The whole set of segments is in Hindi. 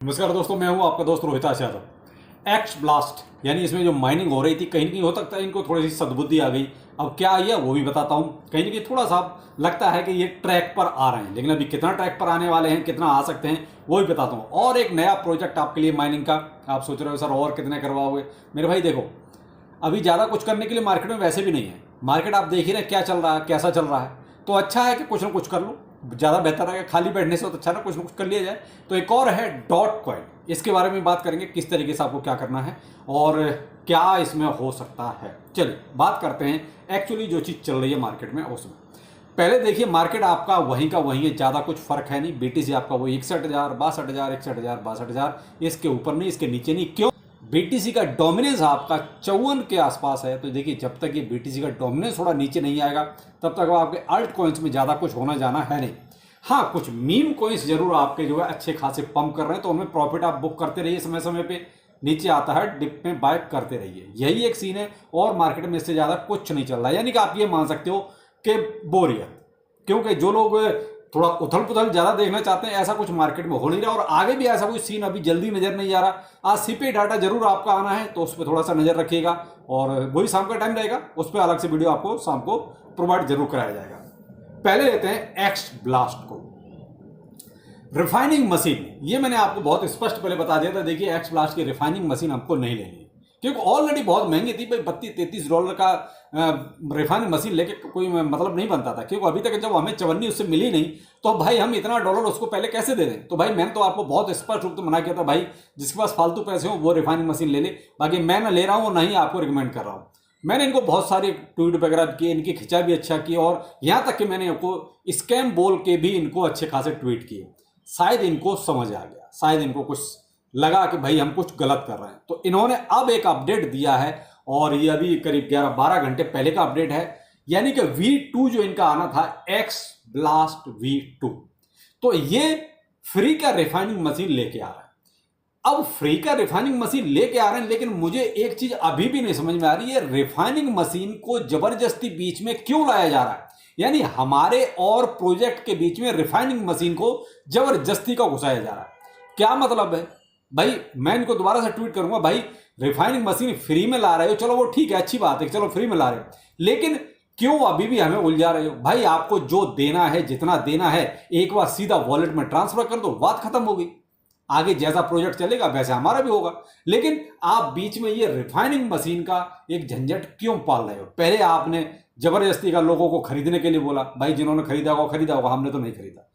नमस्कार दोस्तों, मैं हूं आपका दोस्त रोहित यादव। एक्स ब्लास्ट यानी इसमें जो माइनिंग हो रही थी, कहीं ना कहीं हो सकता है इनको थोड़ी सी सद्बुद्धि आ गई। अब क्या आई है वो भी बताता हूं। कहीं ना कहीं थोड़ा सा लगता है कि ये ट्रैक पर आ रहे हैं, लेकिन अभी कितना ट्रैक पर आने वाले हैं, कितना आ सकते हैं, वो भी बताता हूँ। और एक नया प्रोजेक्ट आपके लिए माइनिंग का। आप सोच रहे हो सर और कितने करवाओगे? मेरे भाई देखो, अभी ज़्यादा कुछ करने के लिए मार्केट में वैसे भी नहीं है। मार्केट आप देख ही रहे क्या चल रहा है, कैसा चल रहा है। तो अच्छा है कि कुछ ना कुछ कर लो, ज़्यादा बेहतर है। खाली बैठने से तो अच्छा ना कुछ कर लिया जाए। तो एक और है डॉट कॉइन, इसके बारे में बात करेंगे, किस तरीके से आपको क्या करना है और क्या इसमें हो सकता है। चलिए बात करते हैं एक्चुअली जो चीज़ चल रही है मार्केट में उसमें। पहले देखिए, मार्केट आपका वहीं का वहीं है, ज़्यादा कुछ फर्क है नहीं। बीटीसी आपका वही 61,000, 62,000, 61,000, 62,000, इसके ऊपर नहीं, इसके नीचे नहीं। क्यों? बीटीसी का डोमिनेंस आपका 54 के आसपास है। तो देखिए, जब तक ये बीटीसी का डोमिनेंस थोड़ा नीचे नहीं आएगा तब तक आपके अल्ट कॉइन्स में ज़्यादा कुछ होना जाना है नहीं। हाँ, कुछ मीम कॉइन्स जरूर आपके जो है अच्छे खासे पंप कर रहे हैं, तो उनमें प्रॉफिट आप बुक करते रहिए। समय समय पे नीचे आता है डिप में बाय करते रहिए, यही एक सीन है। और मार्केट में इससे ज़्यादा कुछ नहीं चल रहा है। यानी कि आप ये मान सकते हो कि बोरियत, क्योंकि जो लोग थोड़ा उथल पुथल ज़्यादा देखना चाहते हैं, ऐसा कुछ मार्केट में हो नहीं रहा। और आगे भी ऐसा कोई सीन अभी जल्दी नज़र नहीं आ रहा। आज सीपीआई डाटा जरूर आपका आना है, तो उस पर थोड़ा सा नज़र रखिएगा। और वही शाम का टाइम रहेगा, उस पर अलग से वीडियो आपको शाम को प्रोवाइड जरूर कराया जाएगा। पहले लेते हैं एक्स ब्लास्ट को। रिफाइनिंग मशीन, ये मैंने आपको बहुत स्पष्ट पहले बता दिया था। देखिए, एक्स ब्लास्ट की रिफाइनिंग मशीन हमको नहीं लेनी है, क्योंकि ऑलरेडी बहुत महंगी थी भाई। $32-33 का रिफाइनिंग मशीन लेके कोई मतलब नहीं बनता था। क्योंकि अभी तक जब हमें चवन्नी उससे मिली नहीं, तो भाई हम इतना डॉलर उसको पहले कैसे दे दें। तो भाई मैंने तो आपको बहुत स्पष्ट रूप से मना किया था, भाई जिसके पास फालतू पैसे हो वो रिफाइनिंग मशीन ले ले। बाकी मैं ना ले रहा हूँ, ना ही आपको रिकमेंड कर रहा हूँ। मैंने इनको बहुत सारे ट्वीट वगैरह किए, इनकी खिंचा भी अच्छा की, और यहाँ तक कि मैंने इनको स्कैम बोल के भी इनको अच्छे खासे ट्वीट किए। शायद इनको समझ आ गया, शायद इनको कुछ लगा कि भाई हम कुछ गलत कर रहे हैं। तो इन्होंने अब एक अपडेट दिया है, और ये अभी करीब 11-12 घंटे पहले का अपडेट है। यानी कि V2 जो इनका आना था, एक्स ब्लास्ट V2, तो ये फ्री का रिफाइनिंग मशीन लेके आ रहा है। अब फ्री का रिफाइनिंग मशीन लेके आ रहे हैं, लेकिन मुझे एक चीज अभी भी नहीं समझ में आ रही है, रिफाइनिंग मशीन को जबरदस्ती बीच में क्यों लाया जा रहा है। यानी हमारे और प्रोजेक्ट के बीच में रिफाइनिंग मशीन को जबरदस्ती का घुसाया जा रहा है। क्या मतलब है भाई? मैं इनको दोबारा से ट्वीट करूंगा, भाई रिफाइनिंग मशीन फ्री में ला रहे हो, चलो वो ठीक है, अच्छी बात है, चलो फ्री में ला रहे हो, लेकिन क्यों अभी भी हमें उलझा रहे हो? भाई आपको जो देना है, जितना देना है, एक बार सीधा वॉलेट में ट्रांसफर कर दो, बात खत्म हो गई। आगे जैसा प्रोजेक्ट चलेगा वैसे हमारा भी होगा। लेकिन आप बीच में ये रिफाइनिंग मशीन का एक झंझट क्यों पाल रहे हो? पहले आपने जबरदस्ती का लोगों को खरीदने के लिए बोला, भाई जिन्होंने खरीदा होगा, हमने तो नहीं खरीदा।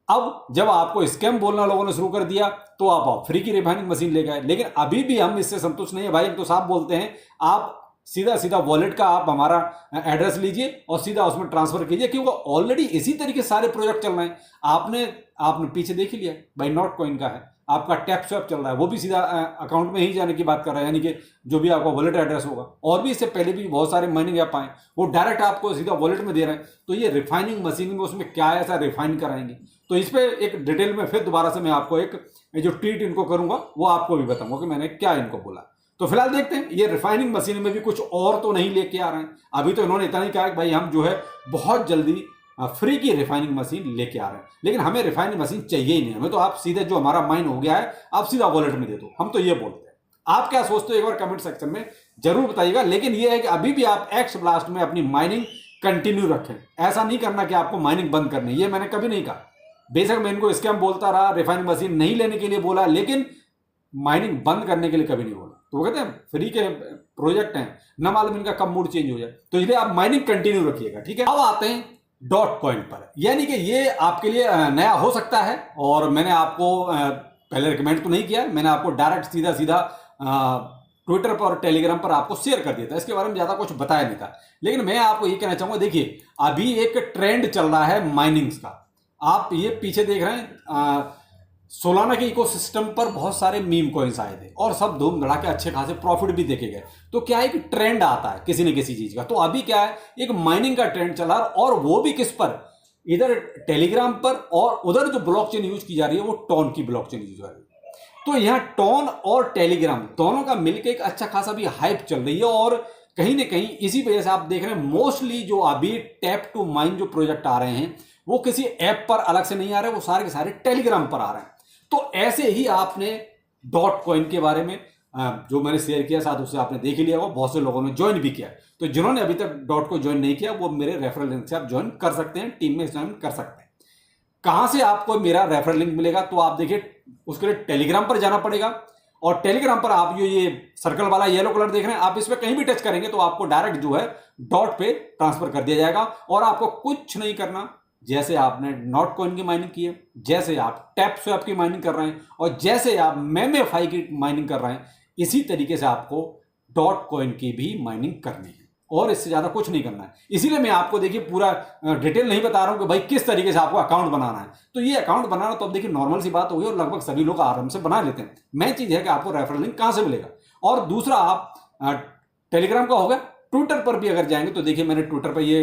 अब जब आपको स्कैम बोलना लोगों ने शुरू कर दिया, तो आप फ्री की रिफाइनिंग मशीन ले गए। लेकिन अभी भी हम इससे संतुष्ट नहीं है भाई। हम तो साफ बोलते हैं, आप सीधा सीधा वॉलेट का आप हमारा एड्रेस लीजिए और सीधा उसमें ट्रांसफर कीजिए, क्योंकि ऑलरेडी इसी तरीके से सारे प्रोजेक्ट चल रहे हैं। आपने पीछे देख लिया भाई, नॉट कॉइन का है, आपका टैप स्वैप चल रहा है, वो भी सीधा अकाउंट में ही जाने की बात कर रहा है। यानी कि जो भी आपका वॉलेट एड्रेस होगा, और भी इससे पहले भी बहुत सारे माइनिंग ऐप आए, वो डायरेक्ट आपको सीधा वॉलेट में दे रहे हैं। तो ये रिफाइनिंग मशीन में उसमें क्या ऐसा रिफाइन कराएंगे? तो इस पर एक डिटेल में फिर दोबारा से मैं आपको एक जो ट्वीट इनको करूंगा वो आपको भी बताऊंगा कि मैंने क्या इनको बोला। तो फिलहाल देखते हैं, ये रिफाइनिंग मशीन में भी कुछ और तो नहीं लेके आ रहे हैं। अभी तो इन्होंने इतना ही कहा कि भाई हम जो है बहुत जल्दी फ्री की रिफाइनिंग मशीन लेके आ रहे हैं, लेकिन हमें रिफाइनिंग मशीन चाहिए ही नहीं। हमें तो आप सीधे जो हमारा माइन हो गया है, आप सीधा वॉलेट में दे दो, हम तो ये बोलते हैं। आप क्या सोचते हो एक बार कमेंट सेक्शन में जरूर बताइएगा। लेकिन ये है कि अभी भी आप एक्स ब्लास्ट में अपनी माइनिंग कंटिन्यू रखें। ऐसा नहीं करना कि आपको माइनिंग बंद करनी, ये मैंने कभी नहीं कहा। बेशक मैं इनको स्कैम बोलता रहा, रिफाइनिंग मशीन नहीं लेने के लिए बोला, लेकिन माइनिंग बंद करने के लिए कभी नहीं बोला। तो वो कहते हैं फ्री के प्रोजेक्ट हैं, ना मालूम इनका कब मूड चेंज हो जाए। तो इसलिए आप माइनिंग कंटिन्यू रखिएगा, ठीक है। अब आते हैं डॉट कॉइन पर। यानी कि ये आपके लिए नया हो सकता है, और मैंने आपको पहले रिकमेंड तो नहीं किया, मैंने आपको डायरेक्ट सीधा सीधा ट्विटर पर और टेलीग्राम पर आपको शेयर कर दिया था। इसके बारे में ज़्यादा कुछ बताया नहीं था। लेकिन मैं आपको ये कहना चाहूँगा, देखिए अभी एक ट्रेंड चल रहा है माइनिंग्स का। आप ये पीछे देख रहे हैं, सोलाना के इकोसिस्टम पर बहुत सारे मीम कॉइन्स आए थे, और सब धूम धड़ाके अच्छे खासे प्रॉफिट भी देखे गए। तो क्या है कि ट्रेंड आता है किसी न किसी चीज का। तो अभी क्या है, एक माइनिंग का ट्रेंड चला, और वो भी किस पर? इधर टेलीग्राम पर, और उधर जो ब्लॉकचेन यूज की जा रही है वो टॉन की ब्लॉकचेन यूज हो रही है। तो यहाँ टॉन और टेलीग्राम दोनों का मिलकर एक अच्छा खासा भी हाइप चल रही है। और कहीं ना कहीं इसी वजह से आप देख रहे हैं, मोस्टली जो अभी टैप टू माइन जो प्रोजेक्ट आ रहे हैं, वो किसी ऐप पर अलग से नहीं आ रहे, वो सारे के सारे टेलीग्राम पर आ रहे हैं। तो ऐसे ही आपने डॉट कॉइन के बारे में जो मैंने शेयर किया साथ उससे आपने देख ही लिया होगा, बहुत से लोगों ने ज्वाइन भी किया। तो जिन्होंने अभी तक डॉट को ज्वाइन नहीं किया वो मेरे रेफरल लिंक से आप ज्वाइन कर सकते हैं, टीम में ज्वाइन कर सकते हैं। कहां से आपको मेरा रेफरल लिंक मिलेगा? तो आप देखिए उसके लिए टेलीग्राम पर जाना पड़ेगा, और टेलीग्राम पर आप ये सर्कल वाला येलो कलर देख रहे हैं, आप इस पर कहीं भी टच करेंगे तो आपको डायरेक्ट जो है डॉट पे ट्रांसफर कर दिया जाएगा। और आपको कुछ नहीं करना, जैसे आपने नॉट कॉइन की माइनिंग की है, जैसे आप टैप स्वैप की माइनिंग कर रहे हैं, और जैसे आप मेमेफाई की माइनिंग कर रहे हैं, इसी तरीके से आपको डॉट कॉइन की भी माइनिंग करनी है, और इससे ज्यादा कुछ नहीं करना है। इसीलिए मैं आपको देखिए पूरा डिटेल नहीं बता रहा हूं कि भाई किस तरीके से आपको अकाउंट बनाना है। तो ये अकाउंट बनाना तो अब देखिए नॉर्मल सी बात हो गई, और लगभग सभी लोग आराम से बना लेते हैं। मेन चीज है कि आपको रेफरल लिंक कहां से मिलेगा। और दूसरा, आप टेलीग्राम का हो गया, ट्विटर पर भी अगर जाएंगे तो देखिए मैंने ट्विटर पर ये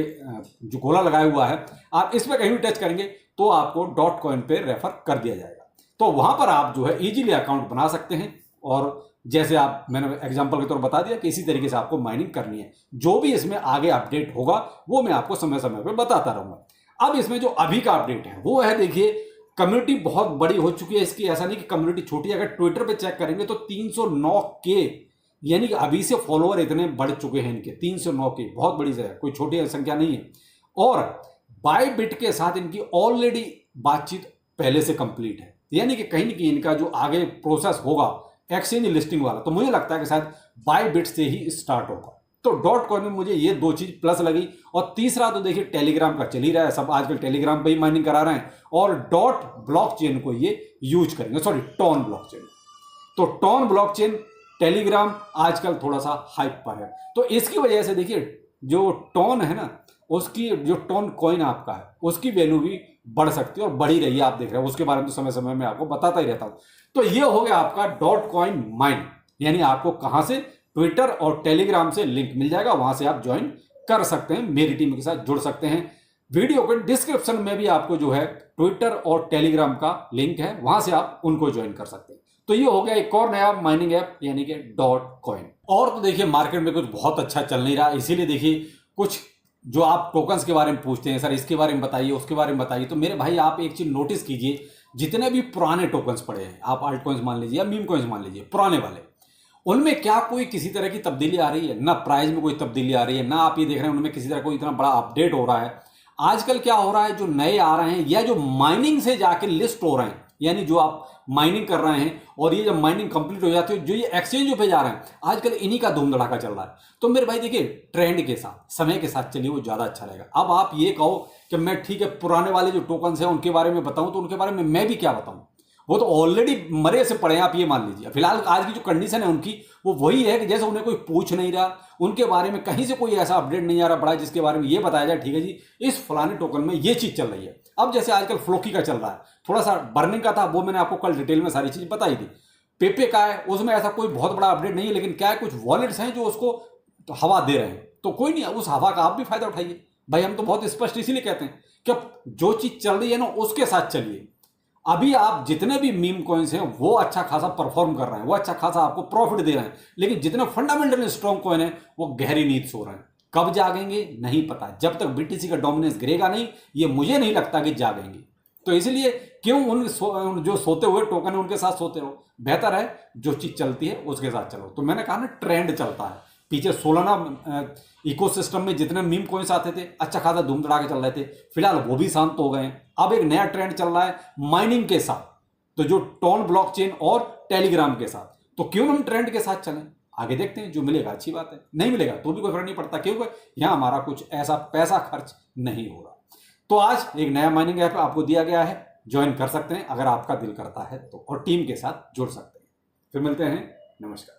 जो गोला लगाया हुआ है, आप इस पर कहीं भी टच करेंगे तो आपको डॉट कॉइन पे रेफर कर दिया जाएगा। तो वहां पर आप जो है इजीली अकाउंट बना सकते हैं, और जैसे आप मैंने एग्जांपल के तौर बता दिया कि इसी तरीके से आपको माइनिंग करनी है। जो भी इसमें आगे अपडेट होगा वो मैं आपको समय समय पर बताता रहूंगा। अब इसमें जो अभी का अपडेट है वो है, देखिए कम्युनिटी बहुत बड़ी हो चुकी है इसकी, ऐसा नहीं कि कम्युनिटी छोटी है। अगर ट्विटर पे चेक करेंगे तो 309 के, यानी कि अभी से फॉलोअर इतने बढ़ चुके हैं इनके, 309 के, बहुत बड़ी है, कोई छोटी संख्या नहीं है। और बायबिट के साथ इनकी ऑलरेडी बातचीत पहले से कंप्लीट है, यानी कि कहीं ना कहीं इनका जो आगे प्रोसेस होगा एक्सचेंज लिस्टिंग वाला, तो मुझे लगता है कि शायद बायबिट से ही स्टार्ट होगा। तो डॉट कॉइन में मुझे ये दो चीज प्लस लगी। और तीसरा तो देखिए टेलीग्राम का चल ही रहा है, सब आजकल टेलीग्राम पे ही माइनिंग करा रहे हैं, और डॉट ब्लॉकचेन को ये यूज करेंगे, सॉरी टॉन ब्लॉकचेन। तो टॉन ब्लॉकचेन, टेलीग्राम आजकल थोड़ा सा हाइप पर है। तो इसकी वजह से देखिए जो टॉन है ना, उसकी जो टॉन कॉइन आपका है उसकी वैल्यू भी बढ़ सकती है, और बढ़ी रही है, आप देख रहे हैं। उसके बारे में तो समय समय में आपको बताता ही रहता हूं। तो ये हो गया आपका डॉट कॉइन माइन, यानी आपको कहां से, ट्विटर और टेलीग्राम से लिंक मिल जाएगा, वहां से आप ज्वाइन कर सकते हैं, मेरी टीम के साथ जुड़ सकते हैं। वीडियो के डिस्क्रिप्शन में भी आपको जो है ट्विटर और टेलीग्राम का लिंक है, वहां से आप उनको ज्वाइन कर सकते हैं। तो ये हो गया एक और नया माइनिंग ऐप, यानी कि डॉट कॉइन। और तो देखिए मार्केट में कुछ बहुत अच्छा चल नहीं रहा, इसीलिए देखिए कुछ जो आप टोकन्स के बारे में पूछते हैं, सर इसके बारे में बताइए, उसके बारे में बताइए, तो मेरे भाई आप एक चीज नोटिस कीजिए, जितने भी पुराने टोकन्स पड़े हैं, आप आल्ट कॉइन्स मान लीजिए या मीम कॉइन्स मान लीजिए, पुराने वाले, उनमें क्या कोई किसी तरह की तब्दीली आ रही है? ना प्राइस में कोई तब्दीली आ रही है, ना आप ये देख रहे हैं उनमें किसी तरह कोई इतना बड़ा अपडेट हो रहा है। आजकल क्या हो रहा है, जो नए आ रहे हैं या जो माइनिंग से जाके लिस्ट हो रहे हैं, यानी जो आप माइनिंग कर रहे हैं और ये जब माइनिंग कंप्लीट हो जाती है, जो ये एक्सचेंजों पे जा रहे हैं, आजकल इन्हीं का धूम धड़ाका चल रहा है। तो मेरे भाई देखिए ट्रेंड के साथ, समय के साथ चलिए, वो ज्यादा अच्छा रहेगा। अब आप ये कहो कि मैं ठीक है पुराने वाले जो टोकन्स हैं उनके बारे में बताऊं, तो उनके बारे में मैं भी क्या बताऊं, वो तो ऑलरेडी मरे से पड़े हैं, आप ये मान लीजिए। फिलहाल आज की जो कंडीशन है उनकी वो वही है कि जैसे उन्हें कोई पूछ नहीं रहा, उनके बारे में कहीं से कोई ऐसा अपडेट नहीं आ रहा बड़ा जिसके बारे में ये बताया जाए ठीक है जी इस फलाने टोकन में ये चीज चल रही है। अब जैसे आजकल फ्लोकी का चल रहा है, थोड़ा सा बर्निंग का था, वो मैंने आपको कल डिटेल में सारी चीज बताई थी। पेपे का है, उसमें ऐसा कोई बहुत बड़ा अपडेट नहीं है, लेकिन क्या है कुछ वॉलेट्स हैं जो उसको तो हवा दे रहे हैं, तो कोई नहीं, उस हवा का आप भी फायदा उठाइए। भाई हम तो बहुत स्पष्ट इसीलिए कहते हैं कि जो चीज चल रही है ना उसके साथ चलिए। अभी आप जितने भी मीम कॉइन्स हैं वो अच्छा खासा परफॉर्म कर रहे हैं, वो अच्छा खासा आपको प्रॉफिट दे रहे हैं, लेकिन जितने फंडामेंटल स्ट्रॉन्ग कॉइन है वो गहरी नींद सो रहे हैं। कब जागेंगे नहीं पता, जब तक बीटीसी का डोमिनेंस गिरेगा नहीं, ये मुझे नहीं लगता कि जागेंगे। तो इसलिए क्यों जो सोते हुए टोकन है उनके साथ सोते रहो, बेहतर है जो चीज चलती है उसके साथ चलो। तो मैंने कहा ना ट्रेंड चलता है, पीछे सोलाना इकोसिस्टम में जितने मीम कॉइन्स आते थे अच्छा खासा धूम धड़ाके चल रहे थे, फिलहाल वो भी शांत हो गए हैं। अब एक नया ट्रेंड चल रहा है माइनिंग के साथ, तो जो टॉन ब्लॉकचेन और टेलीग्राम के साथ, तो क्यों हम ट्रेंड के साथ चलें, आगे देखते हैं, जो मिलेगा अच्छी बात है, नहीं मिलेगा तो भी कोई फर्क नहीं पड़ता, क्योंकि यहां हमारा कुछ ऐसा पैसा खर्च नहीं हो रहा। तो आज एक नया माइनिंग ऐप आपको दिया गया है, ज्वाइन कर सकते हैं अगर आपका दिल करता है तो, और टीम के साथ जुड़ सकते हैं। फिर मिलते हैं, नमस्कार।